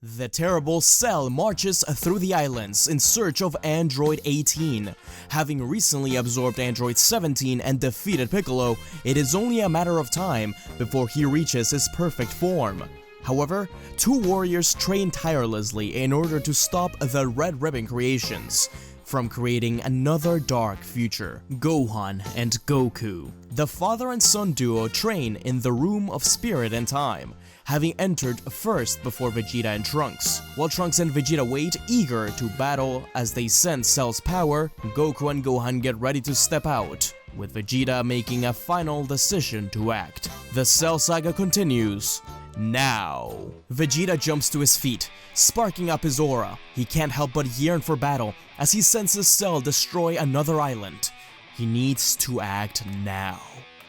The terrible Cell marches through the islands in search of Android 18. Having recently absorbed Android 17 and defeated Piccolo, it is only a matter of time before he reaches his perfect form. However, two warriors train tirelessly in order to stop the Red Ribbon creations from creating another dark future. Gohan and Goku. The father and son duo train in the Room of Spirit and Time, having entered first before Vegeta and Trunks. While Trunks and Vegeta wait, eager to battle as they sense Cell's power, Goku and Gohan get ready to step out, with Vegeta making a final decision to act. The Cell saga continues now. Vegeta jumps to his feet, sparking up his aura. He can't help but yearn for battle as he senses Cell destroy another island. He needs to act now.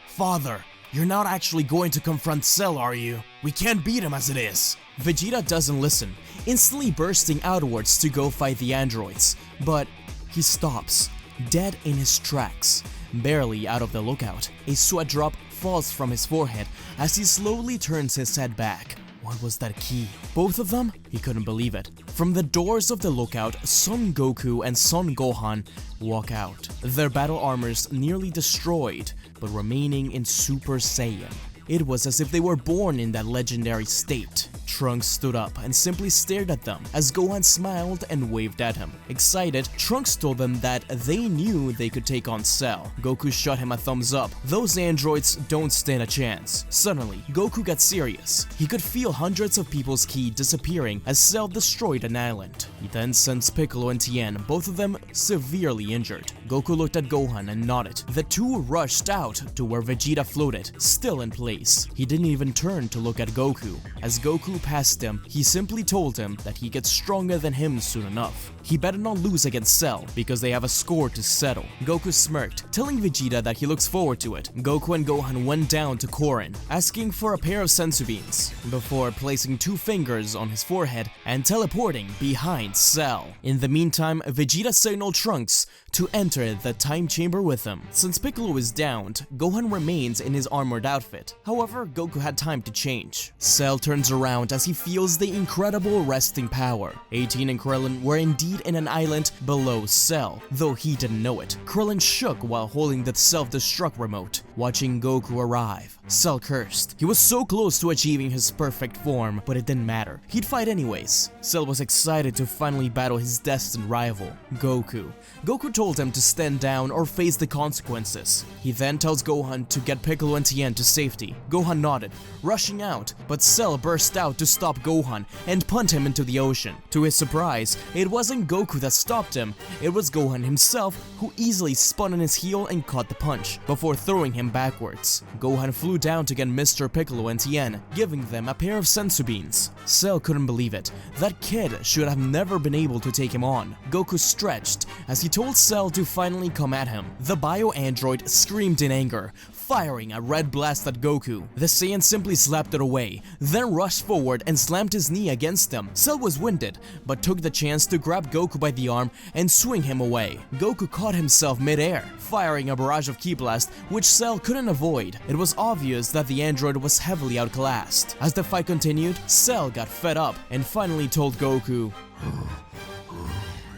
Father, you're not actually going to confront Cell, are you? We can't beat him as it is. Vegeta doesn't listen, instantly bursting outwards to go fight the androids. But he stops, dead in his tracks. Barely out of the lookout, a sweat drop falls from his forehead as he slowly turns his head back. What was that key? Both of them? He couldn't believe it. From the doors of the lookout, Son Goku and Son Gohan walk out, their battle armors nearly destroyed, but remaining in Super Saiyan. It was as if they were born in that legendary state. Trunks stood up and simply stared at them as Gohan smiled and waved at him. Excited, Trunks told them that they knew they could take on Cell. Goku shot him a thumbs up. Those androids don't stand a chance. Suddenly, Goku got serious. He could feel hundreds of people's ki disappearing as Cell destroyed an island. He then sensed Piccolo and Tien, both of them severely injured. Goku looked at Gohan and nodded. The two rushed out to where Vegeta floated, still in place. He didn't even turn to look at Goku. As Goku passed him, he simply told him that he gets stronger than him soon enough. He better not lose against Cell because they have a score to settle. Goku smirked, telling Vegeta that he looks forward to it. Goku and Gohan went down to Korin, asking for a pair of senzu beans, before placing two fingers on his forehead and teleporting behind Cell. In the meantime, Vegeta signaled Trunks to enter the time chamber with him. Since Piccolo is downed, Gohan remains in his armored outfit. However, Goku had time to change. Cell turns around as he feels the incredible resting power. 18 and Krillin were indeed in an island below Cell, though he didn't know it. Krillin shook while holding the self-destruct remote, watching Goku arrive. Cell cursed. He was so close to achieving his perfect form, but it didn't matter. He'd fight anyways. Cell was excited to finally battle his destined rival, Goku. Goku told him to stand down or face the consequences. He then tells Gohan to get Piccolo and Tien to safety. Gohan nodded, rushing out, but Cell burst out to stop Gohan and punt him into the ocean. To his surprise, it wasn't Goku that stopped him, it was Gohan himself who easily spun on his heel and caught the punch, before throwing him backwards. Gohan flew down to get Mr. Piccolo and Tien, giving them a pair of senzu beans. Cell couldn't believe it. That kid should have never been able to take him on. Goku stretched as he told Cell to finally come at him. The bio-android screamed in anger, firing a red blast at Goku. The Saiyan simply slapped it away, then rushed forward and slammed his knee against him. Cell was winded, but took the chance to grab Goku by the arm and swing him away. Goku caught himself mid-air, firing a barrage of ki blast, which Cell couldn't avoid. It was obvious that the android was heavily outclassed. As the fight continued, Cell got fed up and finally told Goku,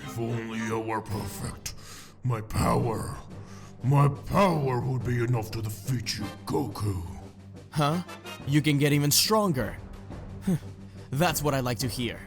"If only you were perfect, my power would be enough to defeat you, Goku." Huh? You can get even stronger. That's what I like to hear.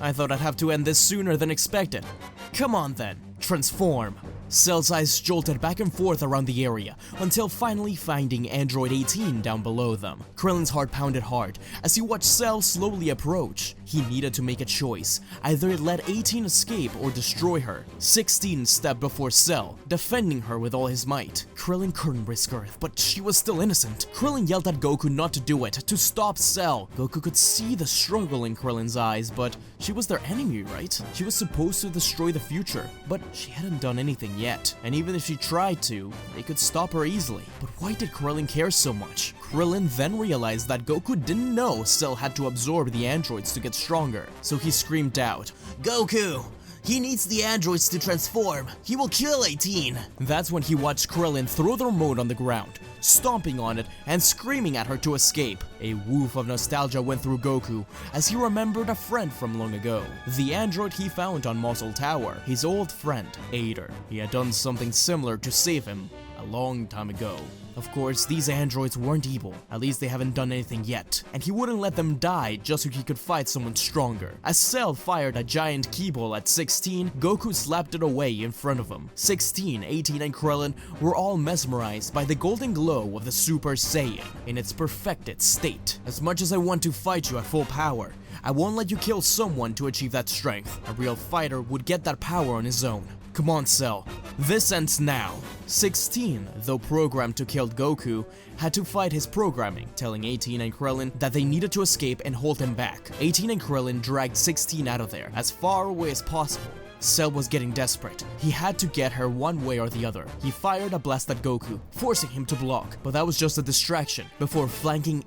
I thought I'd have to end this sooner than expected. Come on then, transform. Cell's eyes jolted back and forth around the area, until finally finding Android 18 down below them. Krillin's heart pounded hard as he watched Cell slowly approach. He needed to make a choice, either let 18 escape or destroy her. 16 stepped before Cell, defending her with all his might. Krillin couldn't risk her, but she was still innocent. Krillin yelled at Goku not to do it, to stop Cell. Goku could see the struggle in Krillin's eyes, but she was their enemy, right? She was supposed to destroy the future, but she hadn't done anything yet, and even if she tried to, they could stop her easily. But why did Krillin care so much? Krillin then realized that Goku didn't know Cell had to absorb the androids to get stronger, so he screamed out, "Goku, He needs the androids to transform. He will kill 18. That's when he watched Krillin throw the remote on the ground, stomping on it and screaming at her to escape. A woof of nostalgia went through Goku as he remembered a friend from long ago. The android he found on Mosul Tower, his old friend, Ader. He had done something similar to save him a long time ago. Of course, these androids weren't evil, at least they haven't done anything yet, and he wouldn't let them die just so he could fight someone stronger. As Cell fired a giant key ball at 16, Goku slapped it away in front of him. 16, 18 and Krillin were all mesmerized by the golden glow of the Super Saiyan in its perfected state. As much as I want to fight you at full power, I won't let you kill someone to achieve that strength. A real fighter would get that power on his own. Come on, Cell. This ends now. 16, though programmed to kill Goku, had to fight his programming, telling 18 and Krillin that they needed to escape and hold him back. 18 and Krillin dragged 16 out of there, as far away as possible. Cell was getting desperate. He had to get her one way or the other. He fired a blast at Goku, forcing him to block, but that was just a distraction before flanking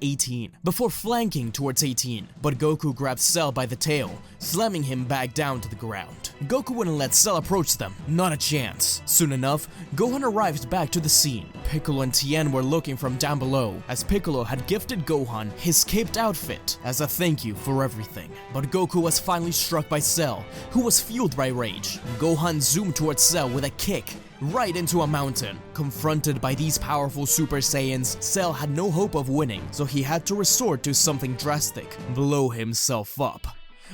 towards 18. But Goku grabbed Cell by the tail, slamming him back down to the ground. Goku wouldn't let Cell approach them, not a chance. Soon enough, Gohan arrived back to the scene. Piccolo and Tien were looking from down below, as Piccolo had gifted Gohan his caped outfit as a thank you for everything. But Goku was finally struck by Cell, who was fueled by rage. Gohan zoomed towards Cell with a kick, right into a mountain. Confronted by these powerful Super Saiyans, Cell had no hope of winning, so he had to resort to something drastic: blow himself up.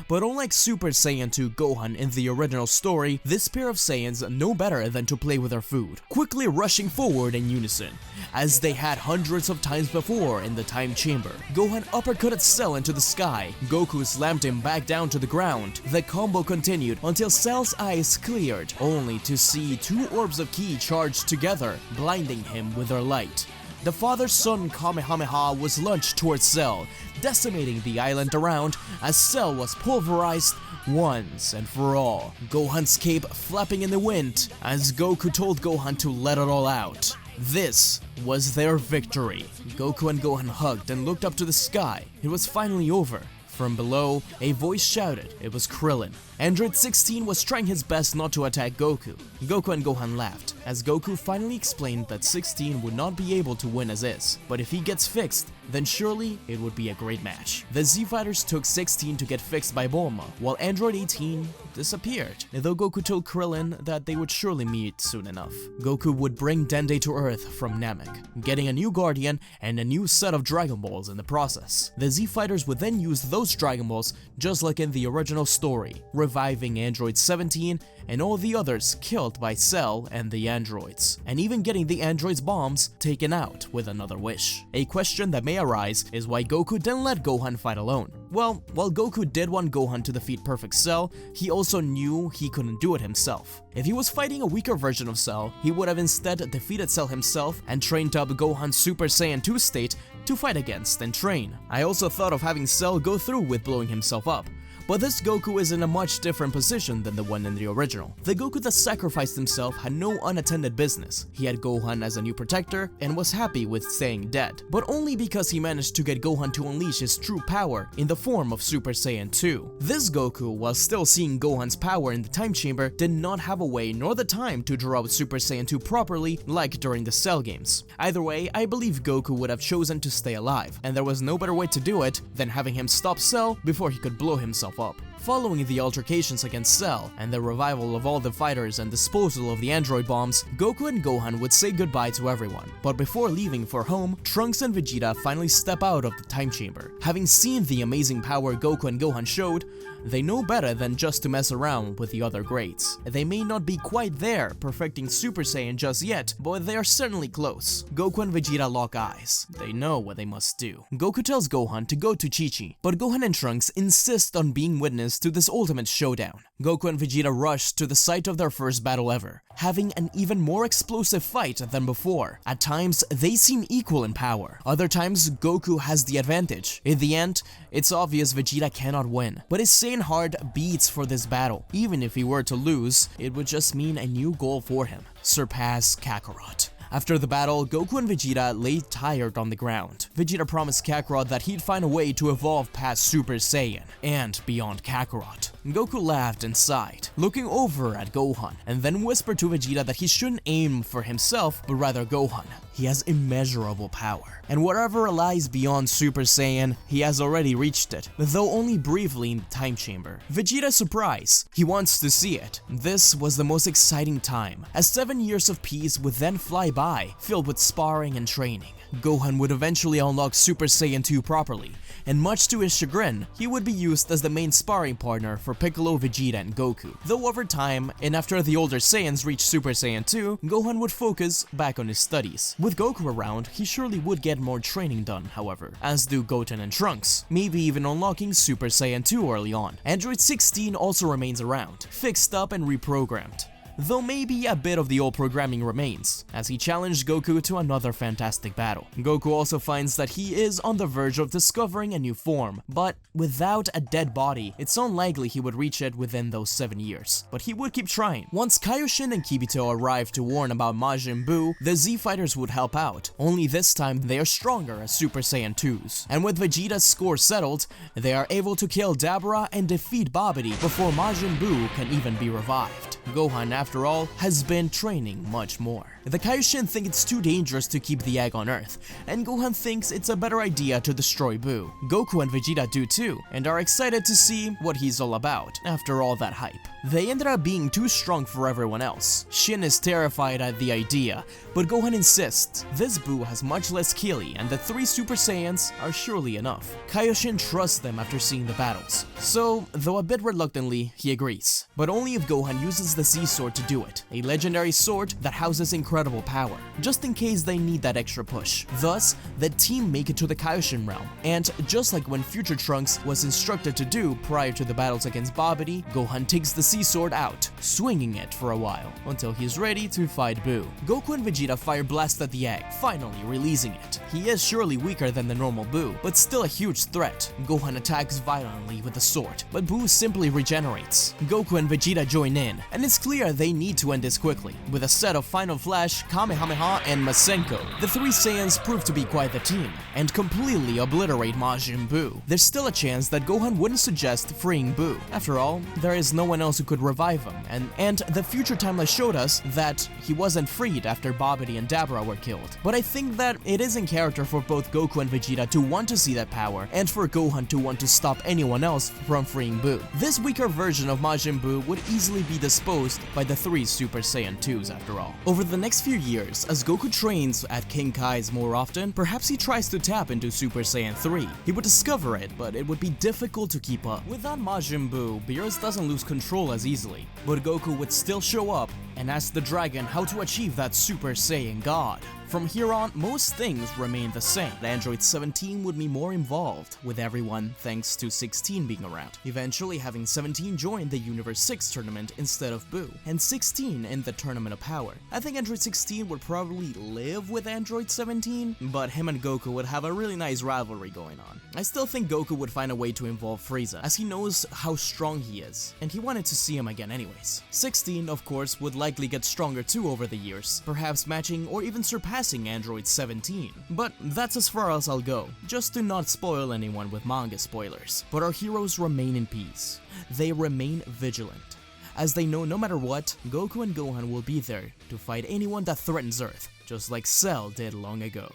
But unlike Super Saiyan 2 Gohan in the original story, this pair of Saiyans know better than to play with their food, quickly rushing forward in unison, as they had hundreds of times before in the time chamber. Gohan uppercutted Cell into the sky. Goku slammed him back down to the ground. The combo continued until Cell's eyes cleared, only to see two orbs of ki charged together, blinding him with their light. The father-son Kamehameha was launched towards Cell, decimating the island around as Cell was pulverized once and for all. Gohan's cape flapping in the wind as Goku told Gohan to let it all out. This was their victory. Goku and Gohan hugged and looked up to the sky. It was finally over. From below, a voice shouted. It was Krillin. Android 16 was trying his best not to attack Goku. Goku and Gohan laughed, as Goku finally explained that 16 would not be able to win as is, but if he gets fixed, then surely it would be a great match. The Z-Fighters took 16 to get fixed by Bulma, while Android 18 disappeared, though Goku told Krillin that they would surely meet soon enough. Goku would bring Dende to Earth from Namek, getting a new Guardian and a new set of Dragon Balls in the process. The Z-Fighters would then use those Dragon Balls just like in the original story, reviving Android 17 and all the others killed by Cell and the androids, and even getting the androids' bombs taken out with another wish. A question that may arise is why Goku didn't let Gohan fight alone. Well, while Goku did want Gohan to defeat Perfect Cell, he also knew he couldn't do it himself. If he was fighting a weaker version of Cell, he would have instead defeated Cell himself and trained up Gohan's Super Saiyan 2 state to fight against and train. I also thought of having Cell go through with blowing himself up, but this Goku is in a much different position than the one in the original. The Goku that sacrificed himself had no unattended business. He had Gohan as a new protector and was happy with staying dead, but only because he managed to get Gohan to unleash his true power in the form of Super Saiyan 2. This Goku, while still seeing Gohan's power in the time chamber, did not have a way nor the time to draw out Super Saiyan 2 properly like during the Cell games. Either way, I believe Goku would have chosen to stay alive, and there was no better way to do it than having him stop Cell before he could blow himself up. Following the altercations against Cell and the revival of all the fighters and disposal of the android bombs, Goku and Gohan would say goodbye to everyone. But before leaving for home, Trunks and Vegeta finally step out of the time chamber. Having seen the amazing power Goku and Gohan showed, they know better than just to mess around with the other greats. They may not be quite there perfecting Super Saiyan just yet, but they are certainly close. Goku and Vegeta lock eyes. They know what they must do. Goku tells Gohan to go to Chi-Chi, but Gohan and Trunks insist on being witness to this ultimate showdown. Goku and Vegeta rush to the site of their first battle ever, having an even more explosive fight than before. At times, they seem equal in power. Other times, Goku has the advantage. In the end, it's obvious Vegeta cannot win, but his Saiyan heart beats for this battle. Even if he were to lose, it would just mean a new goal for him: surpass Kakarot. After the battle, Goku and Vegeta lay tired on the ground. Vegeta promised Kakarot that he'd find a way to evolve past Super Saiyan and beyond Kakarot. Goku laughed and sighed, looking over at Gohan, and then whispered to Vegeta that he shouldn't aim for himself, but rather Gohan. He has immeasurable power, and whatever lies beyond Super Saiyan, he has already reached it, though only briefly in the time chamber. Vegeta's surprise. He wants to see it. This was the most exciting time, as 7 years of peace would then fly by, filled with sparring and training. Gohan would eventually unlock Super Saiyan 2 properly, and much to his chagrin, he would be used as the main sparring partner for Piccolo, Vegeta, and Goku. Though over time, and after the older Saiyans reached Super Saiyan 2, Gohan would focus back on his studies. With Goku around, he surely would get more training done, however, as do Goten and Trunks, maybe even unlocking Super Saiyan 2 early on. Android 16 also remains around, fixed up and reprogrammed, though maybe a bit of the old programming remains, as he challenged Goku to another fantastic battle. Goku also finds that he is on the verge of discovering a new form, but without a dead body, it's unlikely he would reach it within those 7 years, but he would keep trying. Once Kaioshin and Kibito arrived to warn about Majin Buu, the Z Fighters would help out, only this time they are stronger as Super Saiyan 2s. And with Vegeta's score settled, they are able to kill Dabura and defeat Babidi before Majin Buu can even be revived. Gohan, after all, has been training much more. The Kaioshin think it's too dangerous to keep the egg on Earth, and Gohan thinks it's a better idea to destroy Buu. Goku and Vegeta do too, and are excited to see what he's all about after all that hype. They ended up being too strong for everyone else. Shin is terrified at the idea, but Gohan insists this Buu has much less Kili, and the 3 Super Saiyans are surely enough. Kaioshin trusts them after seeing the battles, so though a bit reluctantly, he agrees. But only if Gohan uses the Z-Sword to do it, a legendary sword that houses incredible power, just in case they need that extra push. Thus, the team make it to the Kaioshin realm, and just like when future Trunks was instructed to do prior to the battles against Babidi, Gohan takes the Z-Sword out, swinging it for a while, until he's ready to fight Buu. Goku and Vegeta fire blast at the egg, finally releasing it. He is surely weaker than the normal Buu, but still a huge threat. Gohan attacks violently with the sword, but Buu simply regenerates. Goku and Vegeta join in, and it's clear they need to end this quickly, with a set of Final Flash, Kamehameha, and Masenko. The 3 Saiyans prove to be quite the team, and completely obliterate Majin Buu. There's still a chance that Gohan wouldn't suggest freeing Buu. After all, there is no one else who could revive him, and the future timeline showed us that he wasn't freed after Babidi and Dabura were killed. But I think that it is in character for both Goku and Vegeta to want to see that power, and for Gohan to want to stop anyone else from freeing Buu. This weaker version of Majin Buu would easily be disposed by the 3 Super Saiyan 2s after all. Over the next few years, as Goku trains at King Kai's more often, perhaps he tries to tap into Super Saiyan 3. He would discover it, but it would be difficult to keep up. Without Majin Buu, Beerus doesn't lose control as easily, but Goku would still show up and ask the dragon how to achieve that Super Saiyan God. From here on, most things remain the same. Android 17 would be more involved with everyone thanks to 16 being around, eventually having 17 join the Universe 6 tournament instead of Buu, and 16 in the Tournament of Power. I think Android 16 would probably live with Android 17, but him and Goku would have a really nice rivalry going on. I still think Goku would find a way to involve Frieza, as he knows how strong he is, and he wanted to see him again anyways. 16, of course, would likely get stronger too over the years, perhaps matching or even surpassing Android 17. But that's as far as I'll go, just to not spoil anyone with manga spoilers. But our heroes remain in peace. They remain vigilant, as they know no matter what, Goku and Gohan will be there to fight anyone that threatens Earth, just like Cell did long ago.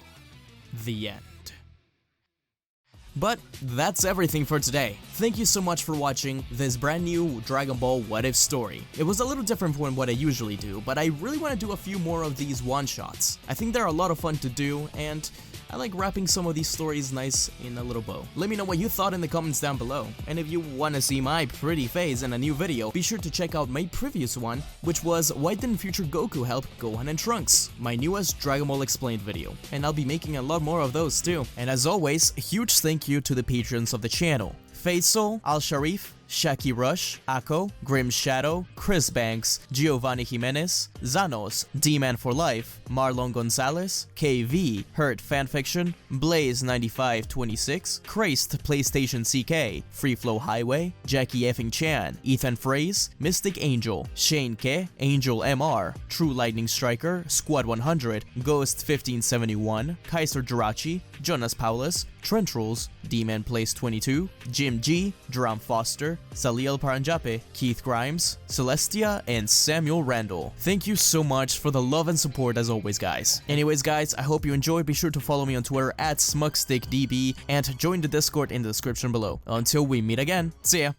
The end. But that's everything for today. Thank you so much for watching this brand new Dragon Ball What If story. It was a little different from what I usually do, but I really want to do a few more of these one-shots. I think they're a lot of fun to do, and I like wrapping some of these stories nice in a little bow. Let me know what you thought in the comments down below, and if you want to see my pretty face in a new video, be sure to check out my previous one, which was Why Didn't Future Goku Help Gohan and Trunks? My newest Dragon Ball Explained video, and I'll be making a lot more of those too. And as always, a huge thank you to the patrons of the channel: Faisal, Al Sharif, Shaki Rush, Ako, Grim Shadow, Chris Banks, Giovanni Jimenez, Zanos, D-Man for Life, Marlon Gonzalez, KV, Hurt Fanfiction, Blaze9526, Crazed PlayStation CK, Free Flow Highway, Jackie Effing Chan, Ethan Fraze, Mystic Angel, Shane K, Angel MR, True Lightning Striker, Squad 100, Ghost 1571, Kaiser Jirachi, Jonas Paulus, Trent Rules, D-Man Plays 22, Jim G, Drum Foster, Saliel Paranjape, Keith Grimes, Celestia, and Samuel Randall. Thank you so much for the love and support as always, guys. Anyways, guys, I hope you enjoyed. Be sure to follow me on Twitter at SmugStickDB and join the Discord in the description below. Until we meet again, see ya!